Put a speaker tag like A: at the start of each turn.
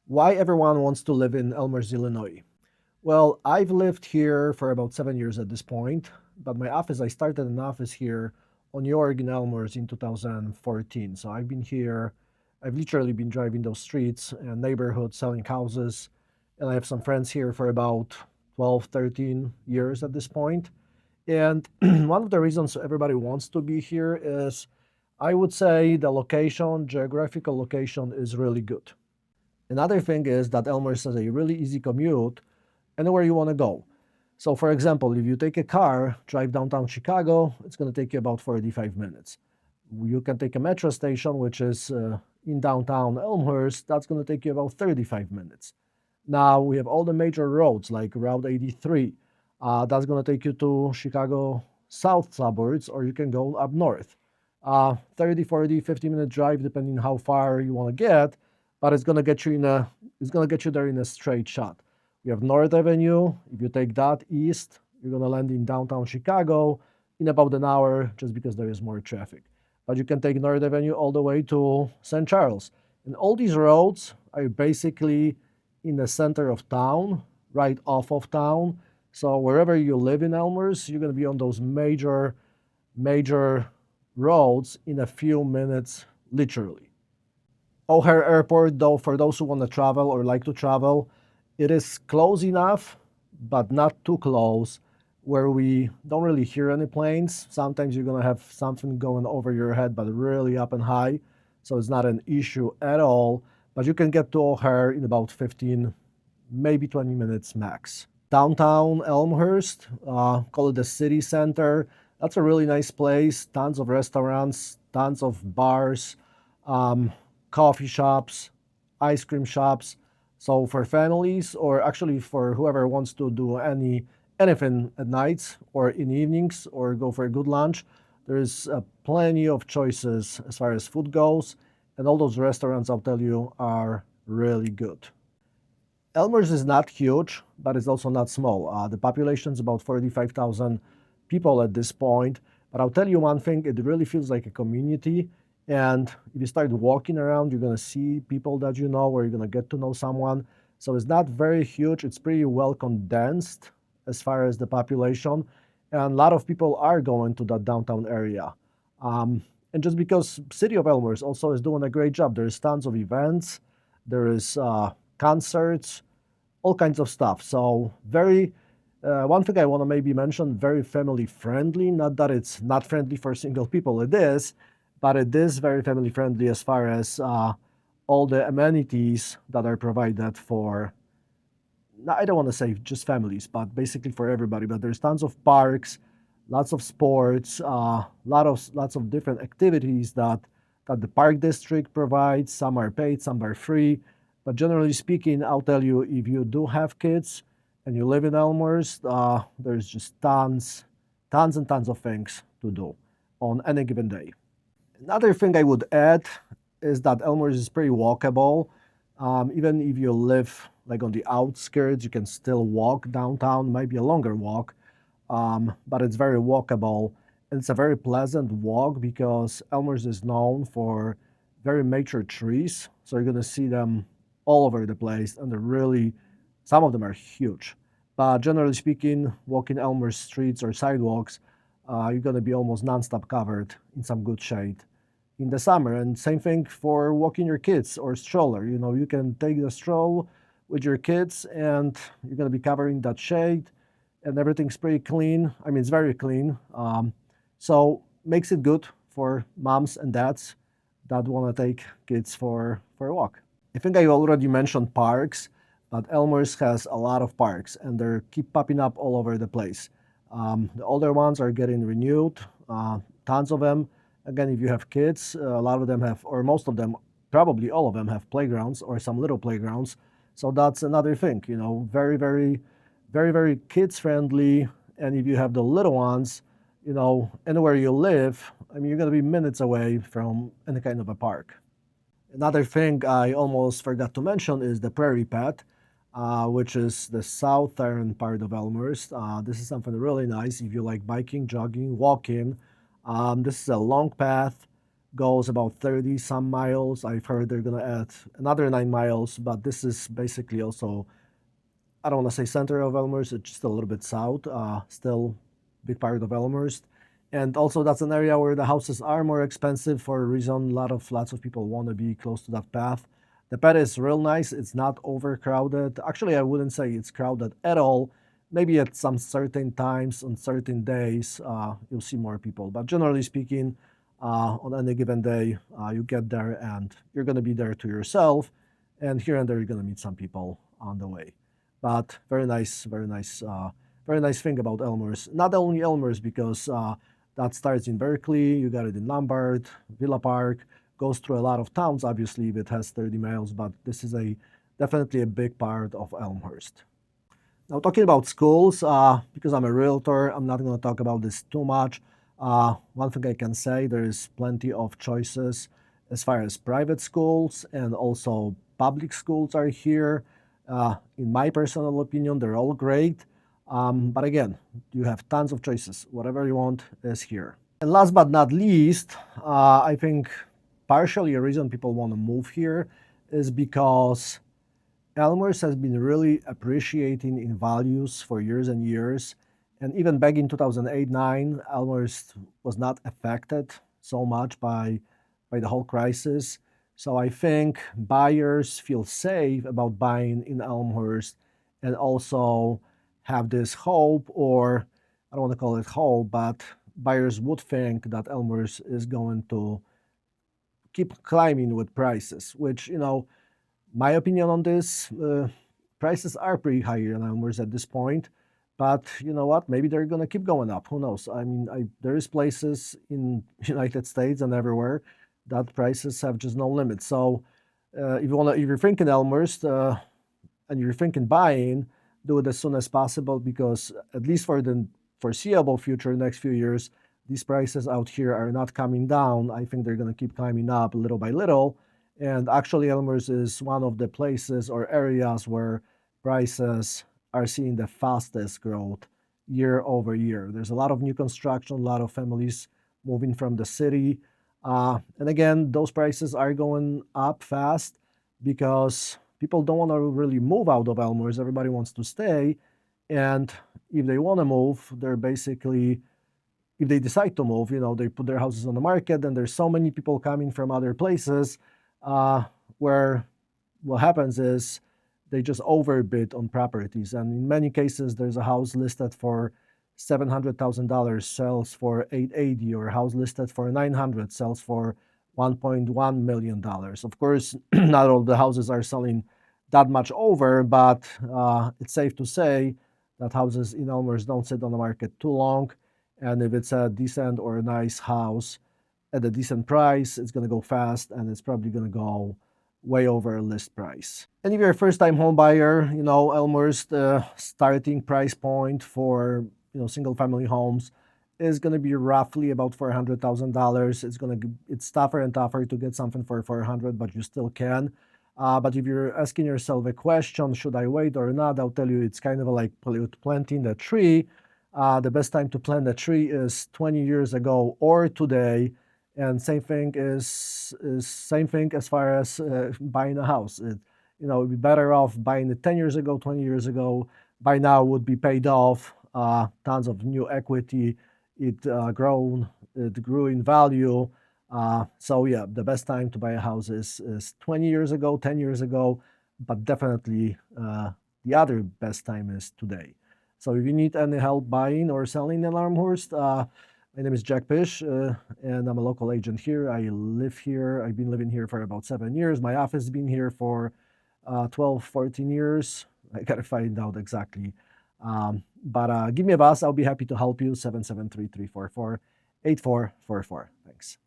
A: Why everyone wants to live in Elmhurst, Illinois? Well, I've lived here for about 7 years at this point, but I started an office here on York in Elmhurst in 2014. So I've literally been driving those streets and neighborhoods selling houses, and I have some friends here for about 12, 13 years at this point. And one of the reasons everybody wants to be here is, I would say, the location, geographical location is really good. Another thing is that Elmhurst has a really easy commute anywhere you want to go. So, for example, if you take a car, drive downtown Chicago, it's going to take you about 45 minutes. You can take a metro station, which is in downtown Elmhurst, that's going to take you about 35 minutes. Now, we have all the major roads like Route 83. That's going to take you to Chicago south suburbs, or you can go up north. 30, 40, 50-minute drive, depending how far you want to get, but it's going to get you there in a straight shot. We have North Avenue. If you take that east, you're going to land in downtown Chicago in about an hour just because there is more traffic. But you can take North Avenue all the way to St. Charles. And all these roads are basically in the center of town, right off of town. So wherever you live in Elmhurst, you're going to be on those major roads in a few minutes, literally. O'Hare Airport, though, for those who want to travel or like to travel, it is close enough, but not too close, where we don't really hear any planes. Sometimes you're going to have something going over your head, but really up and high. So it's not an issue at all. But you can get to O'Hare in about 15, maybe 20 minutes max. Downtown Elmhurst, call it the city center. That's a really nice place. Tons of restaurants, tons of bars, coffee shops, ice cream shops. So for families, or actually for whoever wants to do anything at nights or in evenings or go for a good lunch, there's plenty of choices as far as food goes, and all those restaurants, I'll tell you, are really good. Elmhurst is not huge, but it's also not small. The population is about 45,000 people at this point. But I'll tell you one thing, it really feels like a community. And if you start walking around, you're going to see people that you know, or you're going to get to know someone. So it's not very huge. It's pretty well condensed as far as the population. And a lot of people are going to that downtown area. And just because City of Elmhurst also is doing a great job, there's tons of events, there is concerts, all kinds of stuff. So one thing I want to maybe mention, very family friendly. Not that it's not friendly for single people, it is, but it is very family friendly as far as all the amenities that are provided for, I don't want to say just families, but basically for everybody. But there's tons of parks, lots of sports, lots of different activities that the park district provides. Some are paid, some are free. But generally speaking, I'll tell you, if you do have kids and you live in Elmhurst, there's just tons and tons of things to do on any given day. Another thing I would add is that Elmhurst is pretty walkable. Even if you live like on the outskirts, you can still walk downtown. It might be a longer walk, but it's very walkable. And it's a very pleasant walk because Elmhurst is known for very mature trees. So you're going to see them all over the place, and some of them are huge. But generally speaking, walking Elmhurst streets or sidewalks, you're going to be almost nonstop covered in some good shade in the summer. And same thing for walking your kids or stroller. You can take the stroll with your kids and you're going to be covering that shade, and everything's pretty clean. I mean, it's very clean. So makes it good for moms and dads that want to take kids for a walk. I think I already mentioned parks, but Elmhurst has a lot of parks, and they keep popping up all over the place. The older ones are getting renewed, tons of them. Again, if you have kids, a lot of them have, or most of them, probably all of them have playgrounds or some little playgrounds. So that's another thing, very, very, very, very kids friendly. And if you have the little ones, anywhere you live, I mean, you're going to be minutes away from any kind of a park. Another thing I almost forgot to mention is the Prairie Path, which is the southern part of Elmhurst. This is something really nice if you like biking, jogging, walking. This is a long path goes about 30 some miles. I've heard they're going to add another 9 miles, but this is basically also, I don't want to say center of Elmhurst, it's just a little bit south, still big part of Elmhurst. And also that's an area where the houses are more expensive for a reason. Lots of people want to be close to that path. The path is real nice. It's not overcrowded. Actually, I wouldn't say it's crowded at all. Maybe at some certain times on certain days, you'll see more people. But generally speaking, on any given day, you get there and you're going to be there to yourself. And here and there, you're going to meet some people on the way. But very nice thing about Elmhurst. Not only Elmhurst, because that starts in Berkeley, you got it in Lombard, Villa Park, goes through a lot of towns, obviously, if it has 30 miles, but this is definitely a big part of Elmhurst. Now, talking about schools, because I'm a realtor, I'm not going to talk about this too much. One thing I can say, there is plenty of choices as far as private schools and also public schools are here. In my personal opinion, they're all great. But again, you have tons of choices. Whatever you want is here. And last but not least, I think partially a reason people want to move here is because Elmhurst has been really appreciating in values for years and years. And even back in 2008-9, Elmhurst was not affected so much by the whole crisis. So I think buyers feel safe about buying in Elmhurst and also have this hope, or I don't want to call it hope, but buyers would think that Elmhurst is going to keep climbing with prices, which, my opinion on this, prices are pretty high in Elmhurst at this point. But you know what? Maybe they're going to keep going up. Who knows? I mean, there is places in United States and everywhere that prices have just no limit. So if you're thinking Elmhurst and you're thinking buying, do it as soon as possible, because at least for the foreseeable future, next few years, these prices out here are not coming down. I think they're going to keep climbing up little by little. And actually, Elmhurst is one of the places or areas where prices are seeing the fastest growth year over year. There's a lot of new construction, a lot of families moving from the city. And again, those prices are going up fast because people don't want to really move out of Elmhurst. Everybody wants to stay. And if they want to move, they're basically, if they decide to move, they put their houses on the market, and there's so many people coming from other places where what happens is they just overbid on properties. And in many cases, there's a house listed for $700,000 sells for $880, or a house listed for $900 sells for $1.1 million. Of course, not all the houses are selling that much over, but it's safe to say that houses in Elmhurst don't sit on the market too long. And if it's a decent or a nice house at a decent price, it's going to go fast, and it's probably going to go way over list price. And if you're a first-time home buyer, Elmhurst starting price point for single-family homes is going to be roughly about $400,000. It's tougher and tougher to get something for $400,000, but you still can. But if you're asking yourself a question, should I wait or not? I'll tell you, it's kind of like planting a tree. The best time to plant a tree is 20 years ago or today. And same thing as far as buying a house. It'd be better off buying it 10 years ago, 20 years ago. By now, would be paid off, tons of new equity. It grew in value. So yeah, the best time to buy a house is 20 years ago, 10 years ago, but definitely the other best time is today. So if you need any help buying or selling in Elmhurst, my name is Jack Pysz, and I'm a local agent here. I live here. I've been living here for about 7 years. My office has been here for 12, 14 years. I gotta find out exactly. But give me a buzz. I'll be happy to help you. 773-344-8444. Thanks.